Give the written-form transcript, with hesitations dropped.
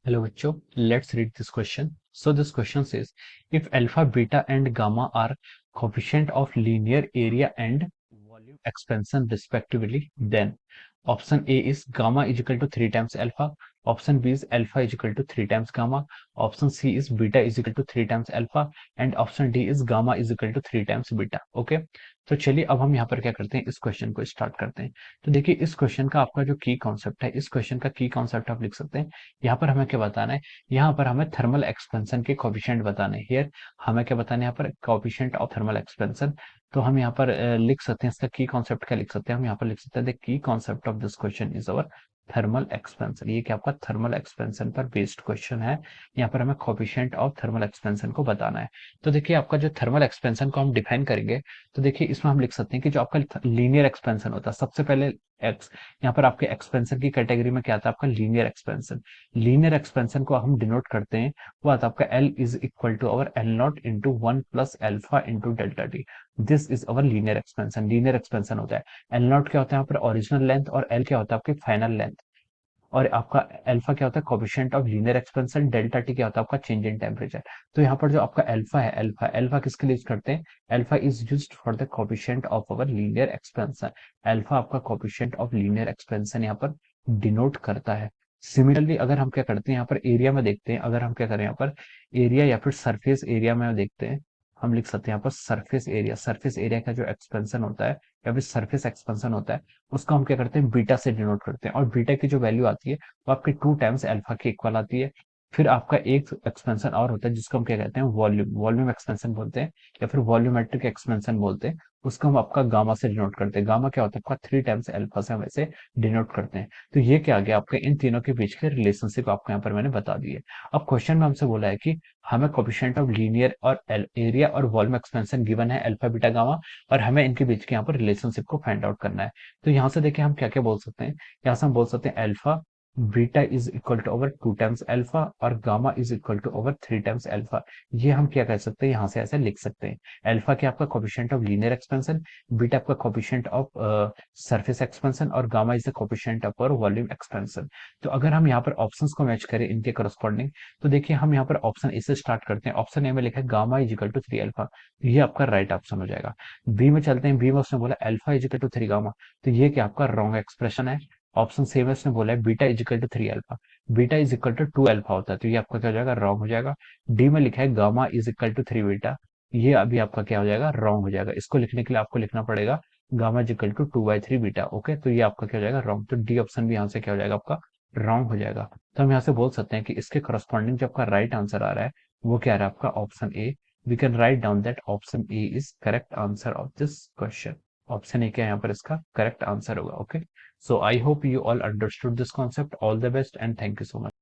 Hello बच्चों, let's read this question. So this question says, if alpha, beta and gamma are coefficient of linear area and volume expansion respectively, then option A is gamma is equal to 3 times alpha, option B is alpha is equal to 3 times gamma, option C is beta is equal to 3 times alpha and option D is gamma is equal to 3 times beta. Okay, तो चलिए अब हम यहाँ पर क्या करते हैं, इस क्वेश्चन को स्टार्ट करते हैं। तो देखिए इस क्वेश्चन का आपका जो की कॉन्सेप्ट है, इस क्वेश्चन का की कॉन्सेप्ट आप लिख सकते हैं। यहाँ पर हमें क्या बताना है, यहाँ पर हमें थर्मल एक्सपेंशन के कोफिशिएंट बताने हैं। हियर हमें क्या बताना है, यहाँ पर कोफिशिएंट ऑफ थर्मल एक्सपेंशन। तो हम यहाँ पर लिख सकते हैं, इसका की कॉन्सेप्ट क्या लिख सकते हैं, हम यहाँ पर लिख सकते हैं the key concept of this question is our thermal expansion. ये क्या आपका थर्मल एक्सपेंशन पर बेस्ड क्वेश्चन है। यहाँ पर हमें कोफिशिएंट ऑफ थर्मल एक्सपेंशन को बताना है। तो देखिए आपका जो थर्मल एक्सपेंशन को हम डिफाइन करेंगे, तो देखिए इसमें हम लिख सकते हैं कि जो आपका लीनियर एक्सपेंशन होता है, सबसे पहले एक्स, यहाँ पर आपके एक्सपेंशन की कैटेगरी में क्या आता है, आपका लीनियर एक्सपेंशन। लीनियर एक्सपेंशन को हम डिनोट करते हैं, वो आता है आपका L is equal to our L nought into 1 plus alpha into delta t. This is our linear expansion. Linear expansion होता है, एल नॉट क्या होता है यहाँ पर ओरिजिनल लेंथ, और एल क्या होता है आपकी फाइनल लेंथ, और आपका अल्फा क्या होता है coefficient of linear expansion, delta T क्या होता है आपका चेंज इन टेम्परेचर। तो यहाँ पर जो आपका अल्फा है, अल्फा अल्फा किसके लिए यूज करते हैं, alpha is used for the coefficient of our linear expansion. Alpha आपका कोफिशिएंट ऑफ लीनियर एक्सपेंशन यहाँ पर डिनोट करता है। सिमिलरली अगर हम क्या करते हैं, यहाँ पर एरिया में देखते हैं, अगर हम क्या करें यहाँ पर एरिया या फिर सरफेस एरिया में देखते हैं, हम लिख सकते हैं यहाँ पर सरफेस एरिया। सरफेस एरिया का जो एक्सपेंशन होता है या फिर सरफेस एक्सपेंशन होता है, उसको हम क्या करते हैं, बीटा से डिनोट करते हैं। और बीटा की जो वैल्यू आती है वो आपके 2 टाइम्स अल्फा के इक्वल आती है। फिर आपका एक एक्सपेंशन और होता है जिसको हम क्या कहते हैं, वॉल्यूम। वॉल्यूम एक्सपेंशन बोलते हैं या फिर वॉल्यूमेट्रिक एक्सपेंशन बोलते हैं। उसको हम आपका गामा से डिनोट करते हैं। गामा क्या होता है आपका 3 टाइम्स अल्फा से हम ऐसे डिनोट करते हैं। तो ये क्या आ गया आपके इन तीनों के बीच के रिलेशनशिप आपको यहाँ पर मैंने बता दी है। अब क्वेश्चन में हमसे बोला है कि हमें कोफिशिएंट ऑफ लीनियर और एरिया और वॉल्यूम एक्सपेंशन गिवन है अल्फा बीटा गामा, और हमें इनके बीच के यहाँ पर रिलेशनशिप को फाइंड आउट करना है। तो यहाँ से देखिए हम क्या क्या बोल सकते हैं, यहाँ से हम बोल सकते हैं alpha beta is equal to over 2 times alpha और gamma is equal to over 3 times alpha. ये हम क्या कह सकते हैं, यहाँ से ऐसे लिख सकते हैं। अल्फा क्या आपका coefficient of linear expansion, beta आपका कोफिशिएंट ऑफ सरफेस एक्सपेंशन, और gamma is the coefficient of volume expansion. तो अगर हम यहाँ पर ऑप्शंस को मैच करें इनके करस्पॉन्डिंग, तो देखिए हम यहाँ पर ऑप्शन ए से स्टार्ट करते हैं। ऑप्शन ए में लिखा है gamma is equal to 3 alpha, तो ये आपका राइट ऑप्शन हो जाएगा। बी में चलते हैं, बी में उसने बोला alpha is equal to 3 gamma, तो ये क्या आपका रॉन्ग एक्सप्रेशन है। ऑप्शन सी में उसने बोला है beta is equal to 3 alpha, beta is equal to 2 alpha होता है, तो ये आपका क्या हो जाएगा, रॉन्ग हो जाएगा। डी में लिखा है gamma is equal to 3 beta, ये अभी आपका क्या हो जाएगा, रॉन्ग हो जाएगा। इसको लिखने के लिए आपको लिखना पड़ेगा gamma is equal to 2/3 beta. Okay, तो ये आपका क्या हो जाएगा, रॉन्ग। तो डी ऑप्शन भी यहाँ से क्या हो जाएगा आपका, रॉन्ग हो जाएगा। तो हम यहाँ से बोल सकते हैं कि इसके करस्पॉन्डिंग जो आपका राइट आंसर आ रहा है वो क्या आ रहा है आपका, option A. We can write down that option A is correct answer of this question. Option A क्या यहाँ पर इसका करेक्ट आंसर होगा। Okay, so I hope you all understood this concept. All the best and thank you so much.